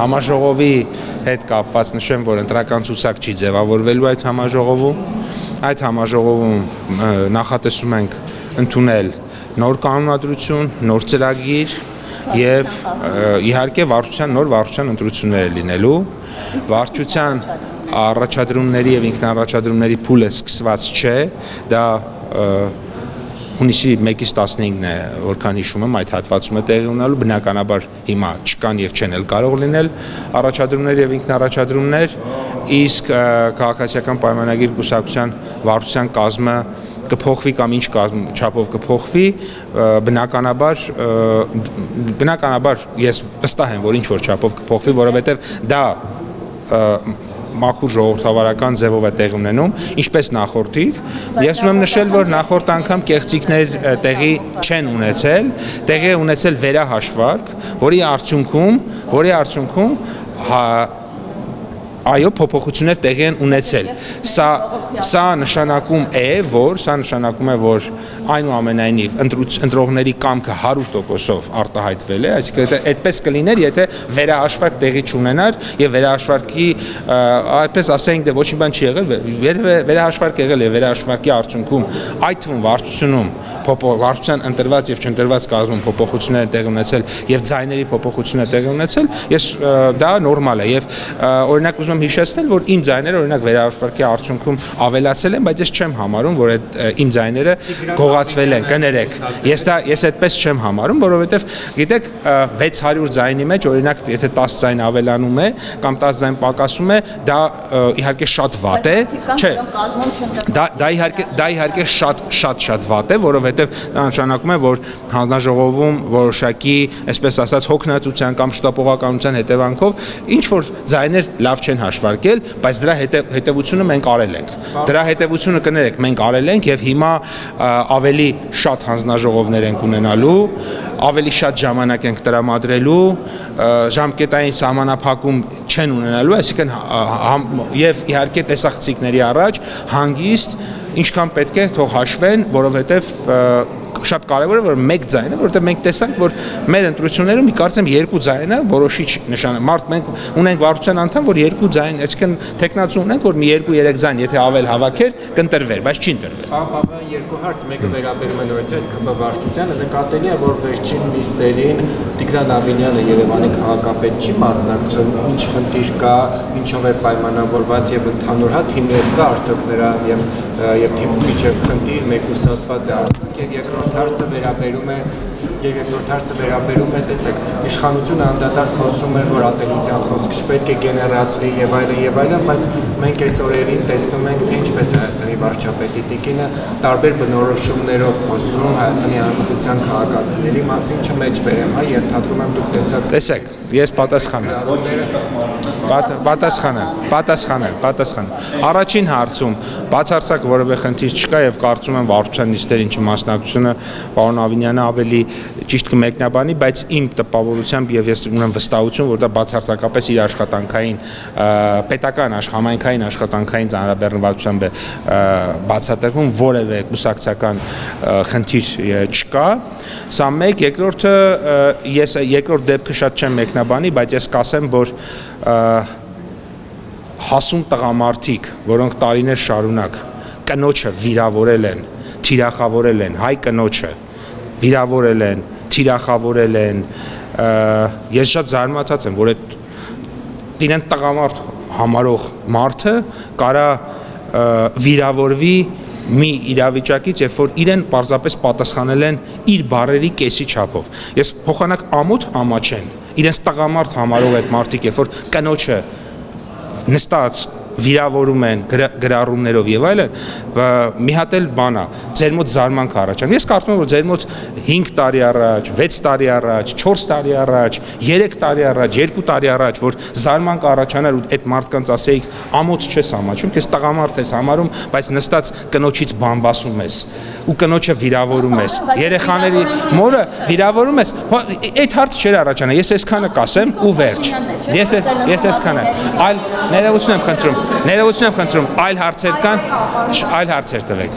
Համաժողովի հետ կապված նշեմ, որ ընտրական ցուցակ չի ձևավորվելու այդ համաժողովում։ Այդ համաժողովում նախատեսում ենք ընդունել նոր կանոնադրություն, նոր ծրագիր եւ իհարկե նոր վարչության ընտրություններ լինելու։ Վարչության առաջադրումների եւ ինքնաառաջադրումների փուլը սկսված չէ, դա հունիսի 1-ից 15-ն է, որքան հիշում եմ, այդ հատվածում է տեղի ունենալու, բնականաբար հիմա չկան եւ չեն էլ կարող լինել առաջադրումներ եւ ինքնաառաջադրումներ, իսկ քաղաքացիական պայմանագիր կուսակցության վարչության կազմը կփոխվի կամ ինչ չափով կփոխվի, բնականաբար ես վստահ եմ, որ ինչ որ չափով կփոխվի, որովհետեւ դա մաքուր ժողովրդավարական ձևով է տեղ ունենում, ինչպես նախորդիվ։ Ես ուզում եմ նշել, որ նախորդ անգամ կեղծիքներ տեղի չեն ունեցել, տեղի է ունեցել վերահաշվարկ, որի արդյունքում այո, փոփոխություններ տեղի են ունեցել։ Սա նշանակում է, որ այնուամենայնիվ ընտրողների կամքը 100%-ով արտահայտվել է, այսինքն այդպես կլիներ, եթե վերահաշվարկ տեղի չունենար եւ վերահաշվարկի, այդպես ասենք, դե ոչինչ բան չի եղել, եթե վերահաշվարկ եղել է, վերահաշվարկի արդյունքում, այդ թվում վարչության ընտրված եւ չընտրված կազմում փոփոխություններ տեղի ունեցել եւ ձայների փոփոխություններ տեղի ունեցել, դա նորմալ է եւ օրինակ ուզում եմ հիշեցնել, որ իմ ձայները օրինակ վերահաշվարկի արդյունքում ավելացել են, բայց ես չեմ համարում, որ իմ ձայները գողացվել են, կներեք։ Ես այդպես չեմ համարում, որովհետև գիտեք 600 ձայնի մեջ օրինակ եթե 10 ձայն ավելանում է կամ 10 ձայն պակասում է, դա իհարկե շատ վատ է, չէ։ Դա իհարկե շատ վատ է, որովհետև դա նշանակում է, որ հանձնաժողովում որոշակի, այսպես ասած, հոգնածության կամ շտապողականության հետևանքով ինչ որ ձայներ լավ չեն հաշվարկել, բայց դրա հետևությունը մենք արել ենք։ Դրա հետևությունը կներեք, մենք արել ենք եւ հիմա ավելի շատ հանձնաժողովներ ենք ունենալու, ավելի շատ ժամանակ ենք տրամադրելու, ժամկետային սահմանափակում չեն ունենալու, այսինքն եւ իհարկե տեսախցիկների առաջ հանգիստ ինչքան պետք է թող հաշվեն, որովհետեւ շատ կարևոր է որ մեկ ձայնը, որովհետեւ մենք տեսանք, որ մեր ընտրություններում կարծեմ 2 ձայնը որոշիչ նշան։ Մենք ունենք վարչության անդամ, որ 2 ձայն, այսինքն տեխնացու ունենք, որ մի 2-3 ձայն, եթե ավել հավաքեր, կընտրվեր, բայց չի ընտրվել։ Պարոն, երկու հարց, մեկը վերաբերում է նորից այդ ԿՊ վարչությանը, նկատելի է, որ վերջին նիստերին Տիգրան Ավինյանը Երևանի քաղաքապետ չի մասնակցում, ինչ խնդիր կա, ինչով է պայմանավորված եւ ընդհանուր թիմեր կա արդյոք նրան եւ թիմի միջև խնդիր մեկուսացված է արդյոք եւ երկրորդ հարցը վերաբերում է, տեսեք, իշխանությունը անդադար խոսում է, որ ատելության խոսք չպետք է գեներացվի եւ այլն, բայց մենք այս օրերին տեսնում ենք, թե ինչպես է Հայաստանի վարչապետի տիկինը տարբեր բնորոշումներով խոսում Հայաստանի Հանրապետության քաղաքացիների մասին, չմեջբերեմ, ենթադրում եմ դուք տեսած։ Տեսեք, ես պատասխանեմ։ Առաջին հարցում բացարձակ որևէ խնդիր չկա եւ կարծում եմ վարչության նիստերին չմասնակցությունը պարոն Ավինյանը ավելի ճիշտ կմեկնաբանի, բայց իմ տպավորությամբ եւ ես ունեմ վստահություն, որ դա բացարձակապես իր աշխատանքային պետական համայնքային աշխատանքային ծանրաբեռնվածությամբ է բացատրվում, որևէ կուսակցական խնդիր չկա։ Սա մեկ, երկրորդը ես երկրորդ դեպքը շատ չեմ մեկնաբանի, բայց ես կասեմ, որ հասուն տղամարդիկ, որոնք տարիներ շարունակ կնոջը վիրավորել են, թիրախավորել են, հայ կնոջը վիրավորել են, թիրախավորել են, ես շատ զարմացած եմ, որ այդ իրեն տղամարդ համարող մարդը կարա վիրավորվի մի իրավիճակից, երբ որ իրեն պարզապես պատասխանել են իր բառերի կեսի չափով։ Ես փոխանակ ամոթ ամաչեն, իրենց տղամարդ համարող այդ մարդիկ, երբ որ կնոջը նստած վիրավորում են գրառումներով եւ այլն, մի հատ էլ բան է, ձեր մոտ զարմանք առաջանում։ Ես կարծում եմ, որ ձեր մոտ 5 տարի առաջ, 6 տարի առաջ, 4 տարի առաջ, 3 տարի առաջ, 2 տարի առաջ, որ զարմանք առաջանար ու այդ մարդկանց ասեիք, ամոթ չես ամաչում, քեզ տղամարդ ես համարում, բայց նստած կնոջից բամբասում ես ու կնոջը վիրավորում ես, երեխաների մորը վիրավորում ես, այդ հարց չէր առաջանա, ես այսքանը կասեմ ու վերջ։ Ես այսքանը, այլ ներողություն եմ խնդրում, այլ հարցեր կան, այլ հարցեր տվեք։